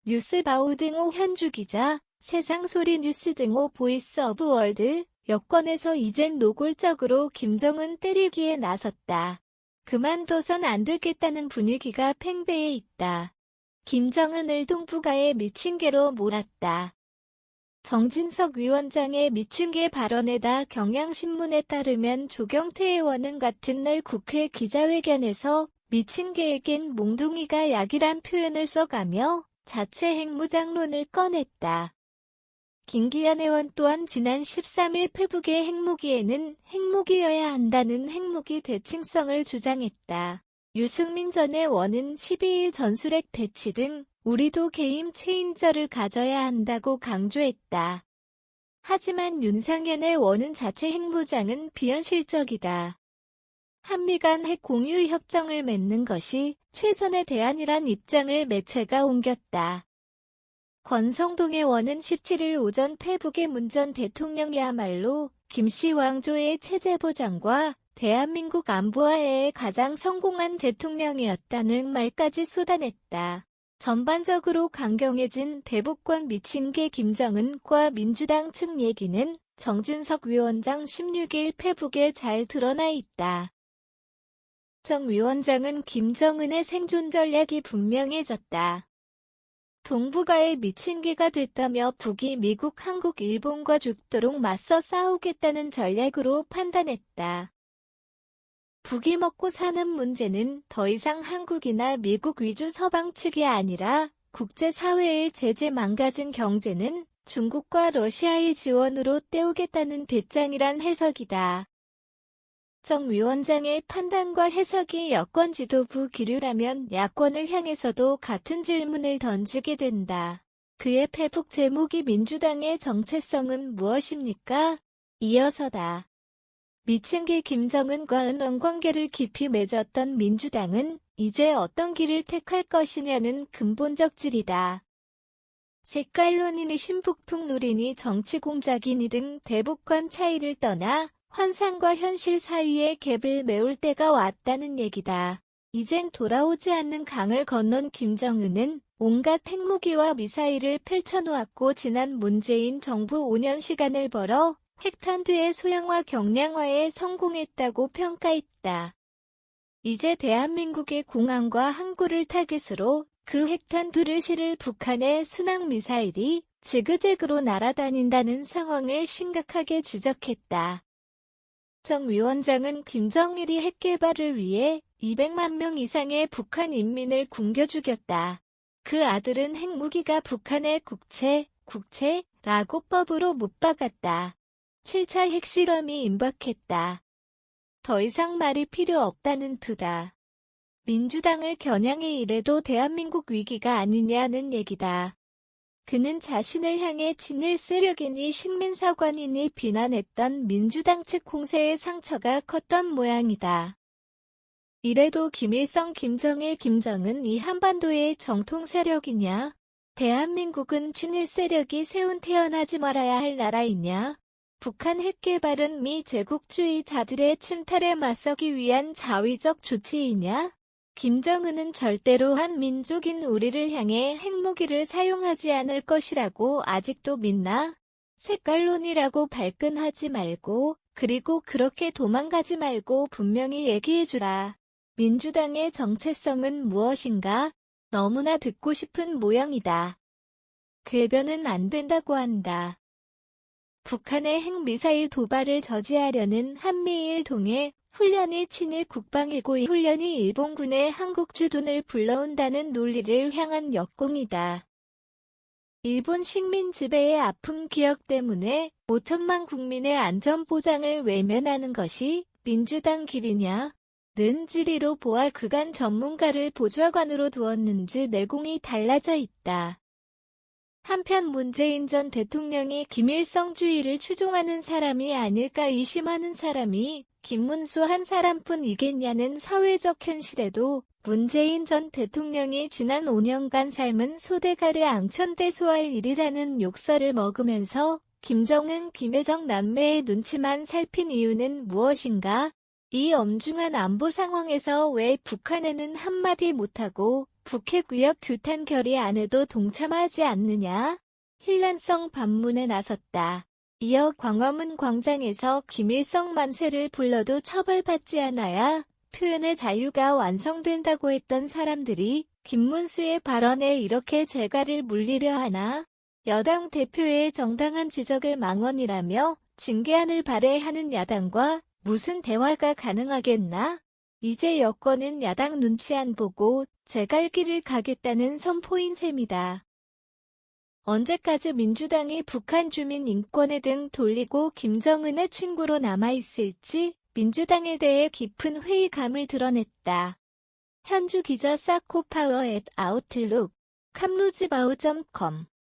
뉴스바우 등호 현주기자, 세상소리 뉴스 등호 보이스 오브 월드, 여권에서 이젠 노골적으로 김정은 때리기에 나섰다. 그만둬선 안 되겠다는 분위기가 팽배해 있다. 김정은을 동북아의 미친개로 몰았다. 정진석 위원장의 미친개 발언에다 경향신문에 따르면 조경태 의원은 같은 날 국회 기자회견에서 미친개에겐 몽둥이가 약이란 표현을 써가며 자체 핵무장론을 꺼냈다. 김기현 의원 또한 지난 13일 페북의 핵무기에는 핵무기여야 한다는 핵무기 대칭성을 주장했다. 유승민 전 의원은 12일 전술핵 배치 등 우리도 게임 체인저를 가져야 한다고 강조했다. 하지만 윤상현 의원은 자체 핵무장은 비현실적이다. 한미 간 핵 공유 협정을 맺는 것이 최선의 대안이란 입장을 매체가 옮겼다. 권성동 의원은 17일 오전 페북에 문 전 대통령이야말로 김씨 왕조의 체제 보장과 대한민국 안보화에 가장 성공한 대통령이었다는 말까지 쏟아냈다. 전반적으로 강경해진 대북권 미친개 김정은과 민주당 측 얘기는 정진석 위원장 16일 페북에 잘 드러나 있다. 정 위원장은 김정은의 생존 전략이 분명해졌다. 동북아의 미친개가 됐다며 북이 미국, 한국, 일본과 죽도록 맞서 싸우겠다는 전략으로 판단했다. 북이 먹고 사는 문제는 더 이상 한국이나 미국 위주 서방 측이 아니라 국제사회의 제재 망가진 경제는 중국과 러시아의 지원으로 때우겠다는 배짱이란 해석이다. 정 위원장의 판단과 해석이 여권 지도부 기류라면 야권을 향해서도 같은 질문을 던지게 된다. 그의 페북 제목이 민주당의 정체성은 무엇입니까? 이어서다. 미친개 김정은과 은원관계를 깊이 맺었던 민주당은 이제 어떤 길을 택할 것이냐는 근본적 질이다. 색깔론이니 신북풍놀이니 정치공작이니 등 대북권 차이를 떠나 환상과 현실 사이의 갭을 메울 때가 왔다는 얘기다. 이젠 돌아오지 않는 강을 건넌 김정은은 온갖 핵무기와 미사일을 펼쳐놓았고 지난 문재인 정부 5년 시간을 벌어 핵탄두의 소형화 경량화에 성공했다고 평가했다. 이제 대한민국의 공항과 항구를 타깃으로 그 핵탄두를 실을 북한의 순항미사일이 지그재그로 날아다닌다는 상황을 심각하게 지적했다. 정 위원장은 김정일이 핵개발을 위해 200만 명 이상의 북한 인민을 굶겨 죽였다. 그 아들은 핵무기가 북한의 국채라고 법으로 못 박았다. 7차 핵실험이 임박했다. 더 이상 말이 필요 없다는 투다. 민주당을 겨냥해 이래도 대한민국 위기가 아니냐는 얘기다. 그는 자신을 향해 친일 세력이니 식민사관이니 비난했던 민주당 측 공세의 상처가 컸던 모양이다. 이래도 김일성, 김정일, 김정은 이 한반도의 정통 세력이냐? 대한민국은 친일 세력이 세운 태어나지 말아야 할 나라이냐? 북한 핵개발은 미 제국주의자들의 침탈에 맞서기 위한 자위적 조치이냐? 김정은은 절대로 한 민족인 우리를 향해 핵무기를 사용하지 않을 것이라고 아직도 믿나? 색깔론이라고 발끈하지 말고 그리고 그렇게 도망가지 말고 분명히 얘기해주라. 민주당의 정체성은 무엇인가? 너무나 듣고 싶은 모양이다. 궤변은 안 된다고 한다. 북한의 핵미사일 도발을 저지하려는 한미일 동해 훈련이 친일 국방이고 이 훈련이 일본군의 한국 주둔을 불러온다는 논리를 향한 역공이다. 일본 식민 지배의 아픈 기억 때문에 5천만 국민의 안전보장을 외면하는 것이 민주당 길이냐? 는 질의로 보아 그간 전문가를 보좌관으로 두었는지 내공이 달라져 있다. 한편 문재인 전 대통령이 김일성주의를 추종하는 사람이 아닐까 의심하는 사람이 김문수 한 사람뿐이겠냐는 사회적 현실에도 문재인 전 대통령이 지난 5년간 삶은 소대가리 앙천대소할 일이라는 욕설을 먹으면서 김정은, 김여정 남매의 눈치만 살핀 이유는 무엇인가? 이 엄중한 안보 상황에서 왜 북한에는 한마디 못하고 북핵위협 규탄 결의 안에도 동참하지 않느냐? 힐난성 반문에 나섰다. 이어 광화문 광장에서 김일성 만세를 불러도 처벌받지 않아야 표현의 자유가 완성된다고 했던 사람들이 김문수의 발언에 이렇게 재갈을 물리려 하나? 여당 대표의 정당한 지적을 망언이라며 징계안을 발의하는 야당과 무슨 대화가 가능하겠나? 이제 여권은 야당 눈치 안 보고 재갈길을 가겠다는 선포인 셈이다. 언제까지 민주당이 북한 주민 인권에 등 돌리고 김정은의 친구로 남아있을지 민주당에 대해 깊은 회의감을 드러냈다. 현주 기자 사코파워 @아웃룩, 캄루즈바우.com